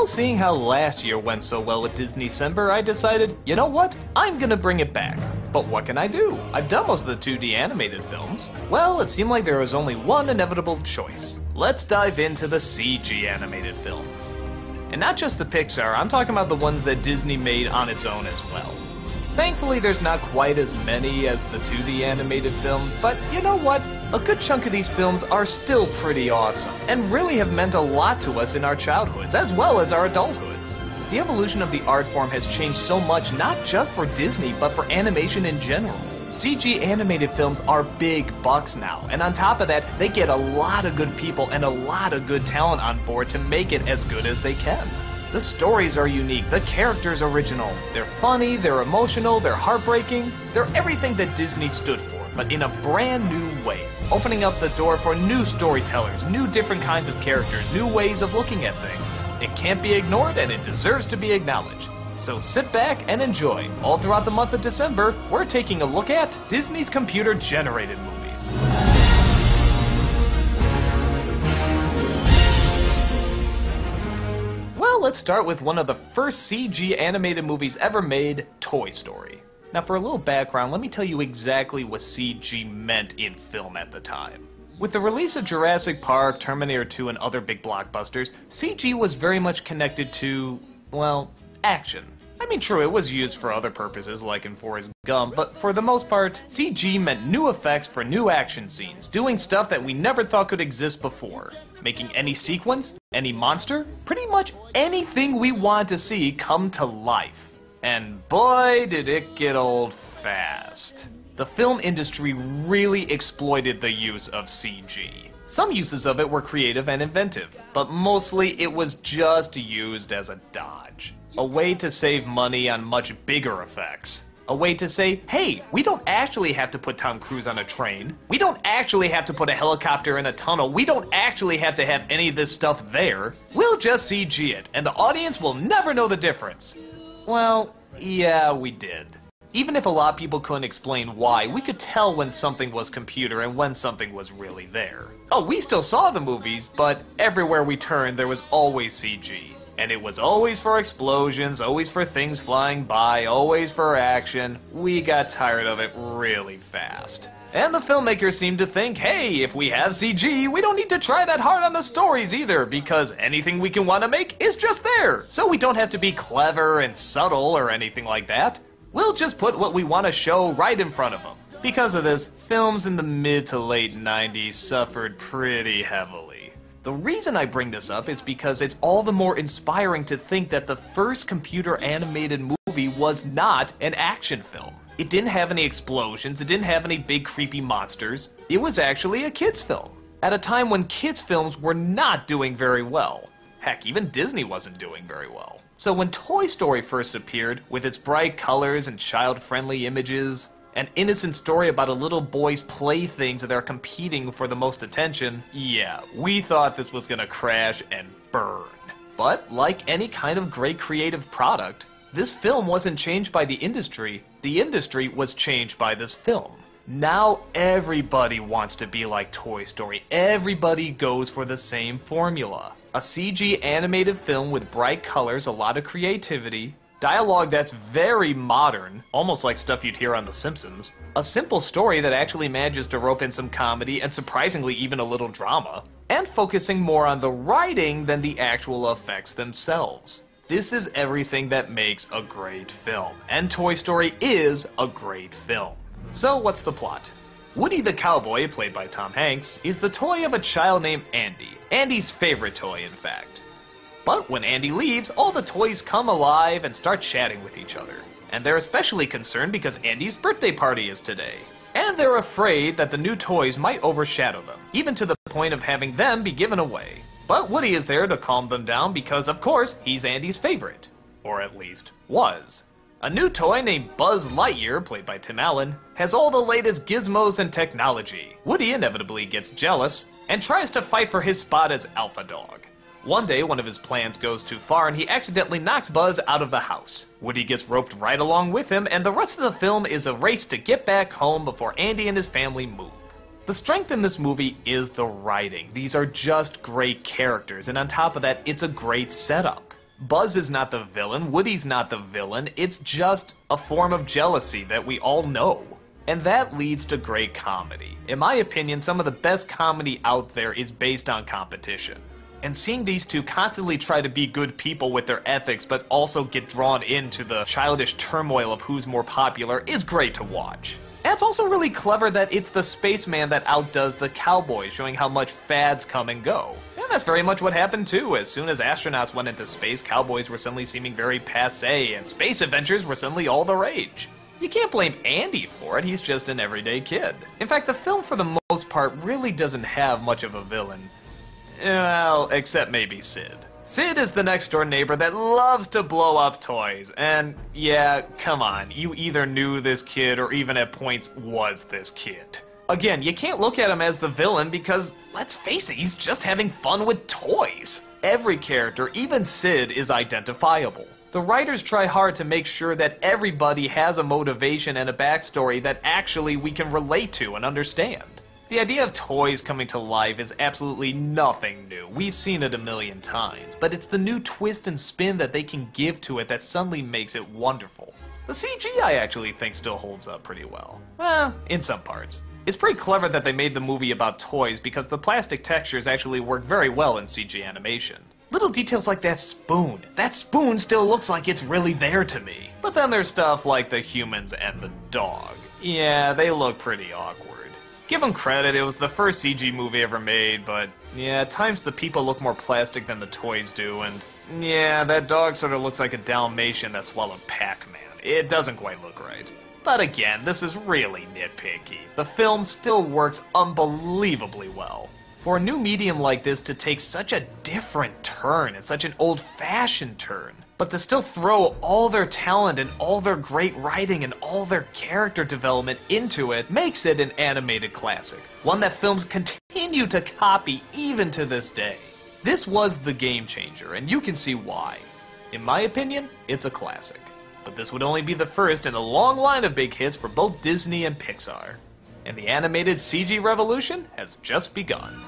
Well, seeing how last year went so well with Disneycember, I decided, you know what? I'm gonna bring it back. But what can I do? I've done most of the 2D animated films. Well, it seemed like there was only one inevitable choice. Let's dive into the CG animated films. And not just the Pixar, I'm talking about the ones that Disney made on its own as well. Thankfully, there's not quite as many as the 2D animated film, but you know what? A good chunk of these films are still pretty awesome, and really have meant a lot to us in our childhoods, as well as our adulthoods. The evolution of the art form has changed so much, not just for Disney, but for animation in general. CG animated films are big bucks now, and on top of that, they get a lot of good people and a lot of good talent on board to make it as good as they can. The stories are unique, the characters original. They're funny, they're emotional, they're heartbreaking. They're everything that Disney stood for, but in a brand new way, opening up the door for new storytellers, new different kinds of characters, new ways of looking at things. It can't be ignored and it deserves to be acknowledged. So sit back and enjoy. All throughout the month of December, we're taking a look at Disney's computer-generated movies. Well, let's start with one of the first CG animated movies ever made, Toy Story. Now for a little background, let me tell you exactly what CG meant in film at the time. With the release of Jurassic Park, Terminator 2, and other big blockbusters, CG was very much connected to, well, action. I mean, true, it was used for other purposes, like in Forrest Gump, but for the most part, CG meant new effects for new action scenes, doing stuff that we never thought could exist before. Making any sequence, any monster, pretty much anything we wanted to see come to life. And boy, did it get old fast. The film industry really exploited the use of CG. Some uses of it were creative and inventive, but mostly it was just used as a dodge. A way to save money on much bigger effects. A way to say, hey, we don't actually have to put Tom Cruise on a train. We don't actually have to put a helicopter in a tunnel. We don't actually have to have any of this stuff there. We'll just CG it, and the audience will never know the difference. Well, yeah, we did. Even if a lot of people couldn't explain why, we could tell when something was computer and when something was really there. Oh, we still saw the movies, but everywhere we turned there was always CG. And it was always for explosions, always for things flying by, always for action. We got tired of it really fast. And the filmmakers seemed to think, hey, if we have CG, we don't need to try that hard on the stories either, because anything we can want to make is just there. So we don't have to be clever and subtle or anything like that. We'll just put what we want to show right in front of them. Because of this, films in the mid to late 90s suffered pretty heavily. The reason I bring this up is because it's all the more inspiring to think that the first computer animated movie was not an action film. It didn't have any explosions, it didn't have any big creepy monsters. It was actually a kids film. At a time when kids films were not doing very well. Heck, even Disney wasn't doing very well. So when Toy Story first appeared, with its bright colors and child-friendly images, an innocent story about a little boy's playthings that are competing for the most attention, yeah, we thought this was gonna crash and burn. But like any kind of great creative product, this film wasn't changed by the industry was changed by this film. Now everybody wants to be like Toy Story. Everybody goes for the same formula. A CG animated film with bright colors, a lot of creativity, dialogue that's very modern, almost like stuff you'd hear on The Simpsons, a simple story that actually manages to rope in some comedy and surprisingly even a little drama, and focusing more on the writing than the actual effects themselves. This is everything that makes a great film, and Toy Story is a great film. So what's the plot? Woody the cowboy, played by Tom Hanks, is the toy of a child named Andy. Andy's favorite toy, in fact. But when Andy leaves, all the toys come alive and start chatting with each other. And they're especially concerned because Andy's birthday party is today. And they're afraid that the new toys might overshadow them, even to the point of having them be given away. But Woody is there to calm them down because, of course, he's Andy's favorite. Or at least, was. A new toy named Buzz Lightyear, played by Tim Allen, has all the latest gizmos and technology. Woody inevitably gets jealous and tries to fight for his spot as Alpha Dog. One day, one of his plans goes too far and he accidentally knocks Buzz out of the house. Woody gets roped right along with him, and the rest of the film is a race to get back home before Andy and his family move. The strength in this movie is the writing. These are just great characters, and on top of that, it's a great setup. Buzz is not the villain, Woody's not the villain, it's just a form of jealousy that we all know. And that leads to great comedy. In my opinion, some of the best comedy out there is based on competition. And seeing these two constantly try to be good people with their ethics, but also get drawn into the childish turmoil of who's more popular, is great to watch. And it's also really clever that it's the spaceman that outdoes the cowboy, showing how much fads come and go. And that's very much what happened too. As soon as astronauts went into space, cowboys were suddenly seeming very passé, and space adventures were suddenly all the rage. You can't blame Andy for it, he's just an everyday kid. In fact, the film for the most part really doesn't have much of a villain. Well, except maybe Sid. Sid is the next door neighbor that loves to blow up toys, and yeah, come on, you either knew this kid or even at points was this kid. Again, you can't look at him as the villain because, let's face it, he's just having fun with toys. Every character, even Sid, is identifiable. The writers try hard to make sure that everybody has a motivation and a backstory that actually we can relate to and understand. The idea of toys coming to life is absolutely nothing new. We've seen it a million times, but it's the new twist and spin that they can give to it that suddenly makes it wonderful. The CG I actually think still holds up pretty well. In some parts. It's pretty clever that they made the movie about toys because the plastic textures actually work very well in CG animation. Little details like that spoon. That spoon still looks like it's really there to me. But then there's stuff like the humans and the dog. Yeah, they look pretty awkward. Give them credit, it was the first CG movie ever made, but yeah, at times the people look more plastic than the toys do, and yeah, that dog sort of looks like a Dalmatian that swallowed Pac-Man. It doesn't quite look right. But again, this is really nitpicky. The film still works unbelievably well. For a new medium like this to take such a different turn and such an old-fashioned turn, but to still throw all their talent and all their great writing and all their character development into it makes it an animated classic, one that films continue to copy even to this day. This was the game changer, and you can see why. In my opinion, it's a classic. But this would only be the first in a long line of big hits for both Disney and Pixar. And the animated CG revolution has just begun.